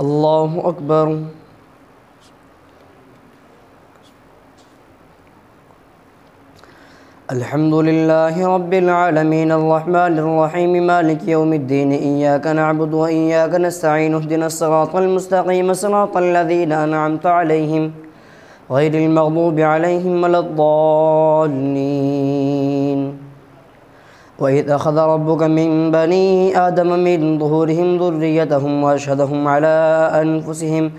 الله أكبر. الحمد لله رب العالمين الرحمن الرحيم مالك يوم الدين إياك نعبد وإياك نستعين اهدنا الصراط المستقيم صراط الذين أنعمت عليهم غير المغضوب عليهم ولا الضالين. وإذ أخذ ربك من بني آدم من ظهورهم ذريتهم وأشهدهم على أنفسهم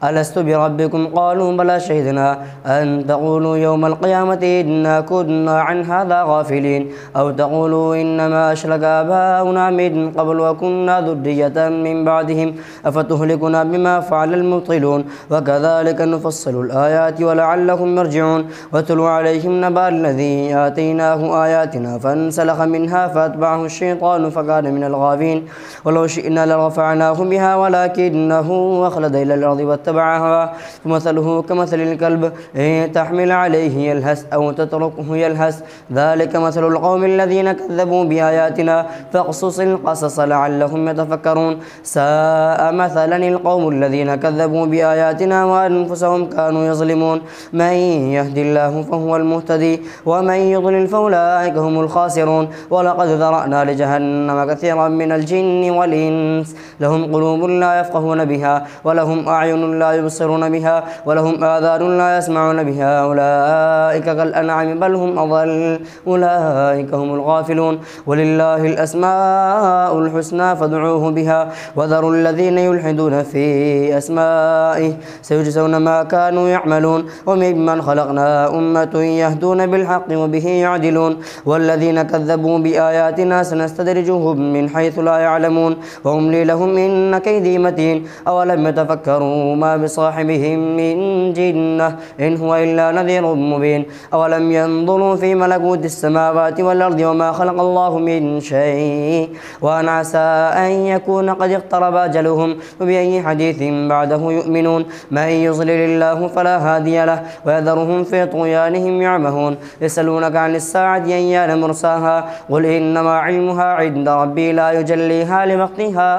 ألست بربكم قالوا بلى شهدنا أن تقولوا يوم القيامة إنا كنا عن هذا غافلين أو تقولوا إنما أشرك آباؤنا من قبل وكنا ذرية من بعدهم أفتهلكنا بما فعل المبطلون وكذلك نفصل الآيات ولعلهم يرجعون. واتل عليهم نبأ الذي آتيناه آياتنا فانسلخ منها فأتبعه الشيطان فكان من الغاوين ولو شئنا لرفعناه بها ولكنه أخلد إلى الأرض واتبع هواه فمثله كمثل الكلب إن تحمل عليه يلهث أو تتركه يلهث ذلك مثل القوم الذين كذبوا بآياتنا فاقصص القصص لعلهم يتفكرون. ساء مثلا القوم الذين كذبوا بآياتنا وأنفسهم كانوا يظلمون. من يهد الله فهو المهتدي ومن يضلل فأولئك هم الخاسرون. ولقد ذرأنا لجهنم كثيرا من الجن والإنس لهم قلوب لا يفقهون بها ولهم أعين لا يبصرون بها ولهم آذان لا يسمعون بها أولئك كالأنعام بل هم أضل أولئك هم الغافلون. ولله الأسماء الحسنى فادعوه بها وذروا الذين يلحدون في أسمائه سيجزون ما كانوا يعملون. وممن خلقنا أمة يهدون بالحق وبه يعدلون. والذين كذبوا بآياتنا سنستدرجهم من حيث لا يعلمون وأملي لهم إن كيدي متين. أولم يتفكروا ما بصاحبهم من جنة إن هو إلا نذير مبين. أولم ينظروا في ملكوت السماوات والأرض وما خلق الله من شيء وأن عسى أن يكون قد اقترب أجلهم وبأي حديث بعده يؤمنون. من يضلل الله فلا هادي له ويذرهم في طغيانهم يعمهون. يسألونك عن الساعة أيان مرساها قل إنما علمها عند ربي لا يجليها لوقتها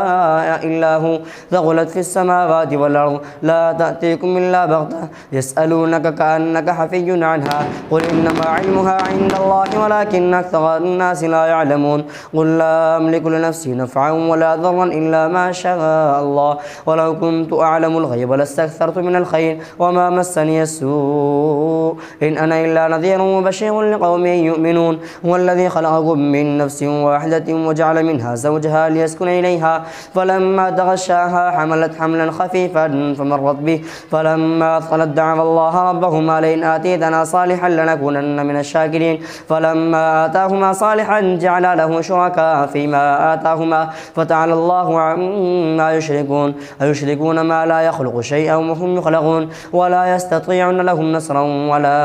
إلا هو ثقلت في السماوات والأرض لا تأتيكم إلا بغتة يسألونك كأنك حفي عنها قل إنما علمها عند الله ولكن أكثر الناس لا يعلمون. قل لا أملك لنفسي نفعا ولا ضرا إلا ما شاء الله ولو كنت أعلم الغيب لاستكثرت من الخير وما مسني السوء إن أنا إلا نذير وبشير لقوم يؤمنون. هو الذي خلقكم من نفس واحدة وجعل منها زوجها ليسكن إليها فلما تغشاها حملت حملا خفيفا فمرت به فلما أثقلت دعوا الله ربهما لئن آتيتنا صالحا لنكونن من الشاكرين. فلما آتاهما صالحا جعل له شركاء فيما آتاهما فتعالى الله عما يشركون. أيشركون ما لا يخلق شيئا وهم يخلقون ولا يستطيعون لهم نصرا ولا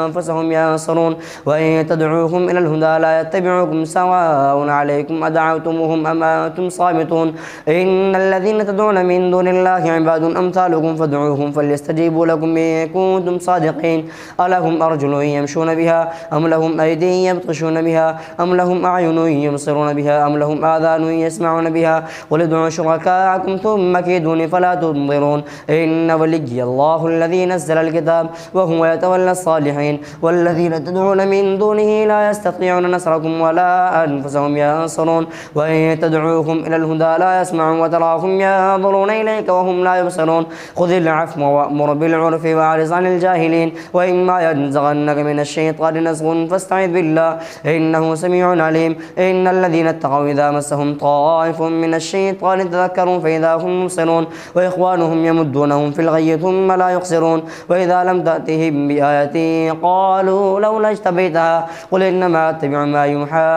أنفسهم ينصرون. وإن تدعوهم إلى الهدى لا يتبعوكم سواء عليكم أدعوتموهم أم أنتم صامتون. إن الذين تدعون من دون الله عباد أمثالكم فادعوهم فليستجيبوا لكم إن كنتم صادقين. ألهم أرجل يمشون بها أم لهم أيدي يبطشون بها أم لهم أعين يبصرون بها أم لهم آذان يسمعون بها قل ادعوا شركاءكم ثم كيدوني فلا تنظرون. إن وليي الله الذي نزل الكتاب وهو يتولى الصالحين. والذين تدعون من دونه لا يستطيعون نصركم ولا أنفسهم ينصرون. وإن تدعوهم إلى الهدى لا يسمعون وتراهم ينظرون إليك وهم لا يبصرون. خذ العفو وأمر بالعرف وأعرض عن الجاهلين. وإما ينزغنك من الشيطان نزغ فاستعذ بالله إنه سميع عليم. إن الذين اتقوا إذا مسهم طائف من الشيطان تذكروا فإذا هم مبصرون وإخوانهم يمدونهم في الغي ثم لا يقصرون. وإذا لم تأتهم بآية قالوا لولا اجتبيتها قل إنما أتبع ما يوحى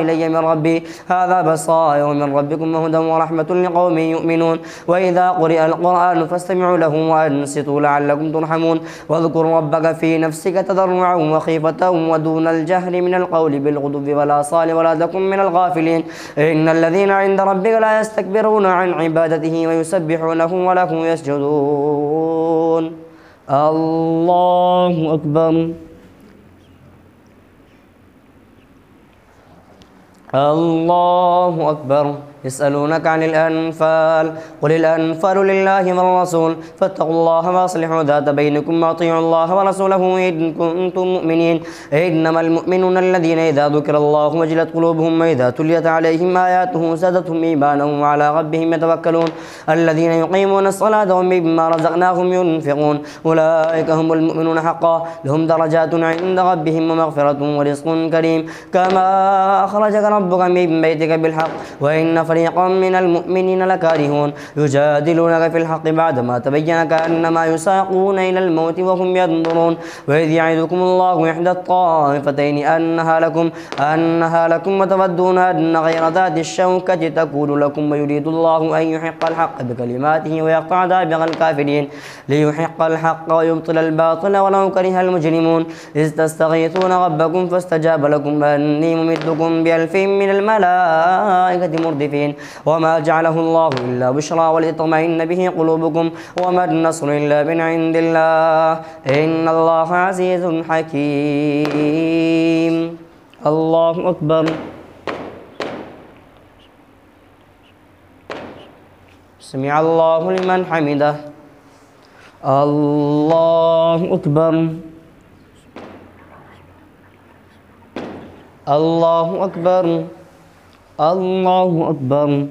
إلي من ربي هذا بصائر من ربكم وهدى ورحمة لقوم يؤمنون. وإذا قرئ القرآن فاستمعوا له وأنصتوا لعلكم ترحمون. واذكر ربك في نفسك تضرعا وخيفة ودون الجهر من القول بالغدو والآصال ولا تكن من الغافلين. إن الذين عند ربك لا يستكبرون عن عبادته ويسبحونه وله يسجدون. الله أكبر. الله أكبر. يسألونك عن الأنفال قل الأنفال لله والرسول فاتقوا الله وأصلحوا ذات بينكم وأطيعوا الله ورسوله إن كنتم مؤمنين إنما المؤمنون الذين إذا ذكر الله وجلت قلوبهم وإذا تليت عليهم آياته زادتهم إيمانا وعلى ربهم يتوكلون الذين يقيمون الصلاة ومما رزقناهم ينفقون أولئك هم المؤمنون حقا لهم درجات عند ربهم ومغفرة ورزق كريم كما أخرجك ربك من بيتك بالحق وإن فريقا من المؤمنين لكارهون يجادلونك في الحق بعدما تبين كأنما يساقون إلى الموت وهم ينظرون وإذ يعدكم الله إحدى الطائفتين أنها لكم وتودون أن غير ذات الشوكة تكون لكم ويريد الله أن يحق الحق بكلماته ويقطع دابر الكافرين ليحق الحق ويبطل الباطل ولو كره المجرمون إذ تستغيثون ربكم فاستجاب لكم أني ممدكم ب1000 من الملائكة مردفين وما جعله الله إلا بشرى ولتطمئن به قلوبكم وما النصر إلا من عند الله إن الله عزيز حكيم الله أكبر سمع الله لمن حمده الله أكبر الله أكبر الله أكبر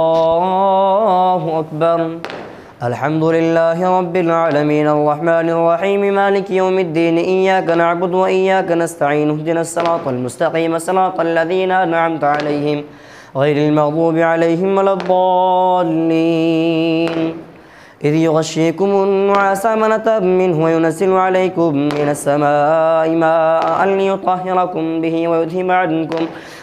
الله أكبر الحمد لله رب العالمين الرحمن الرحيم مالك يوم الدين إياك نعبد وإياك نستعين اهدنا الصراط المستقيم صراط الذين أنعمت عليهم غير المغضوب عليهم ولا الضالين إذ يغشيكم النعاس أمنة منه وينزل عليكم من السماء ماء ليطهركم به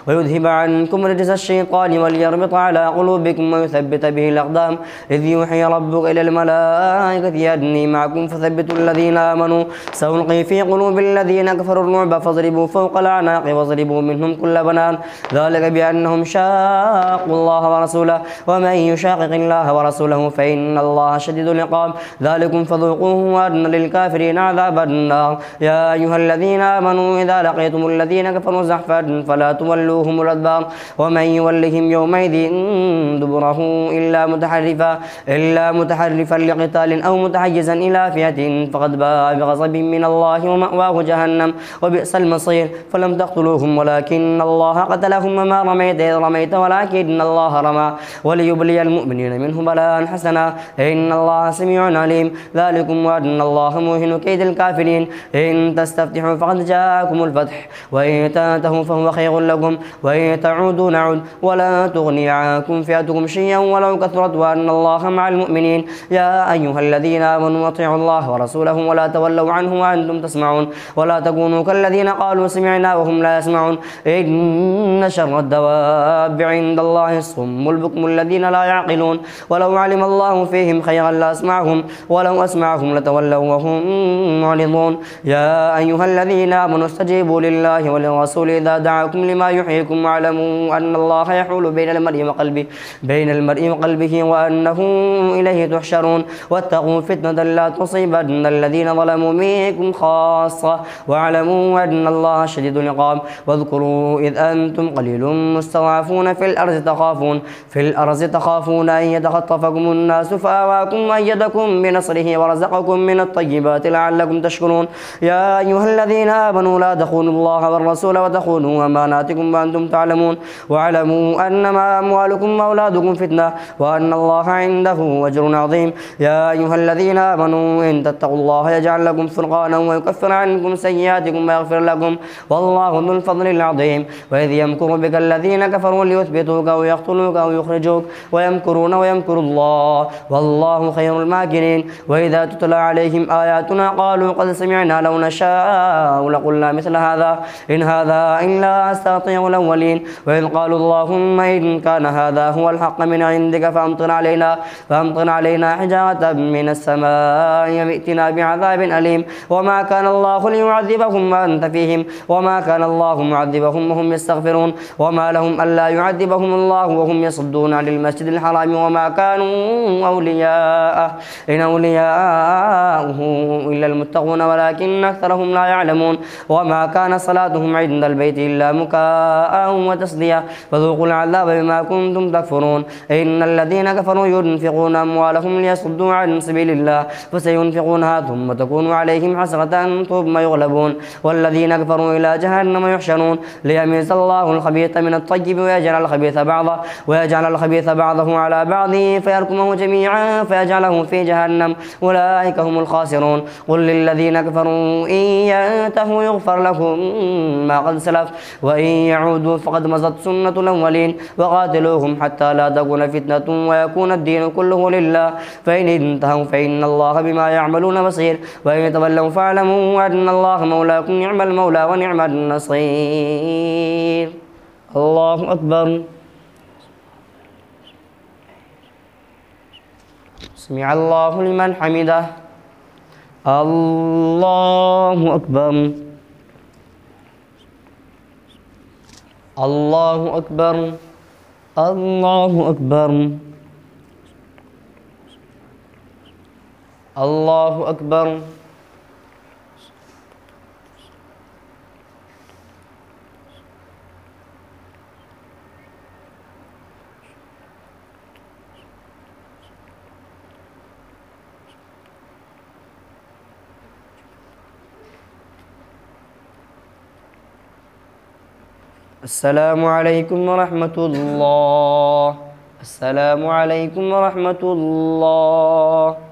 ويذهب عنكم رجس الشيطان وليربط على قلوبكم ويثبت به الأقدام إذ يوحي ربك إلى الملائكة أني معكم فثبتوا الذين آمنوا سألقي في قلوب الذين كفروا الرعب فاضربوا فوق الأعناق واضربوا منهم كل بنان ذلك بأنهم شاقوا الله ورسوله ومن يشاقق الله ورسوله فإن الله شديد العقاب ذلكم فذوقوه وأن للكافرين عذاب النار يا أيها الذين آمنوا إذا لقيتم الذين كفروا زحفا فلا تولوهم الأدبار ومن يولهم يومئذ دبره إلا متحرفا لقتال أو متحيزا إلى فئة فقد باء بغضب من الله ومأواه جهنم وبئس المصير فلم تقتلوهم ولكن الله قتلهم وما رميت إذ رميت ولكن الله رمى وليبلي المؤمنين منه بلاء حسنا إن الله سميع عليم ذلكم وأن الله موهن كيد الكافرين إن تستفتحوا فقد جاءكم الفتح وإن تنتهوا فهو خير لكم وإن تعودوا نعود ولا تغني عنكم فئتكم شيئا ولو كثرت وأن الله مع المؤمنين يا أيها الذين آمنوا أطيعوا الله ورسوله ولا تولوا عنه وأنتم تسمعون ولا تكونوا كالذين قالوا سمعنا وهم لا يسمعون إن شر الدواب عند الله الصم البكم الذين لا يعقلون ولو علم الله فيهم خيرا لأسمعهم ولو أسمعهم لتولوا وهم معرضون يا أيها الذين آمنوا استجيبوا لله وللرسول إذا دعاكم لما يحييكم واعلموا أن الله يحول بين المرء وقلبه وأنه إليه تحشرون واتقوا فتنة لا تصيبن الذين ظلموا منكم خاصة واعلموا أن الله شديد العقاب واذكروا إذ أنتم قليل مستضعفون في الأرض تخافون أن يتخطفكم الناس فآواكم وأيدكم بنصره ورزقكم من الطيبات لعلكم تشكرون يا أيها الذين آمنوا لا تخونوا الله والرسول وتخونوا أماناتكم وأنتم تعلمون واعلموا أنما أموالكم وأولادكم فتنة وأن الله عنده أجر عظيم يا أيها الذين آمنوا إن تتقوا الله يجعل لكم فرقانا ويكفر عنكم سيئاتكم ويغفر لكم والله ذو الفضل العظيم وإذ يمكر بك الذين كفروا ليثبتوك أو يقتلوك أو يخرجوك ويمكرون ويمكر الله والله خير الماكرين وإذا تتلى عليهم آياتنا قالوا قد سمعنا لو نشاء لقلنا مثل هذا إن هذا إلا أساطير الأولين وإذ قالوا اللهم إن كان هذا هو الحق من عندك فأمطر علينا حجارة من السماء وائتنا بعذاب أليم وما كان الله ليعذبهم وأنت فيهم وما كان الله معذبهم وهم يستغفرون وما لهم ألا يعذبهم الله وهم يصدون عن المسجد الحرام وما كانوا أولياء أولياءه إن أولياءه إلا المتقون ولكن أكثرهم لا يعلمون وما كان صلاتهم عند البيت إلا مكاء وتصدية فذوقوا العذاب بما كنتم تكفرون إن الذين كفروا ينفقون أموالهم ليصدوا عن سبيل الله فسينفقونها ثم تكون عليهم حسرة ثم يغلبون والذين كفروا إلى جهنم يحشرون ليميز الله الخبيث من الطيب ويجعل الخبيث بعضه على بعض فيركمه جميعا فيجعله في جهنم أولئك هم الخاسرون قل للذين كفروا إن ينتهوا يغفر لهم ما قد سلف وإن يعودوا فقد مضت سنة الأولين وقاتلوهم حتى لا تكون فتنة ويكون الدين كله لله فإن انتهوا فإن الله بما يعملون بصير وإن يتولوا فاعلموا أن الله مولاكم نعم المولى ونعم النصير الله أكبر سمع الله لمن حمده الله أكبر الله أكبر الله أكبر الله أكبر السلام عليكم ورحمة الله السلام عليكم ورحمة الله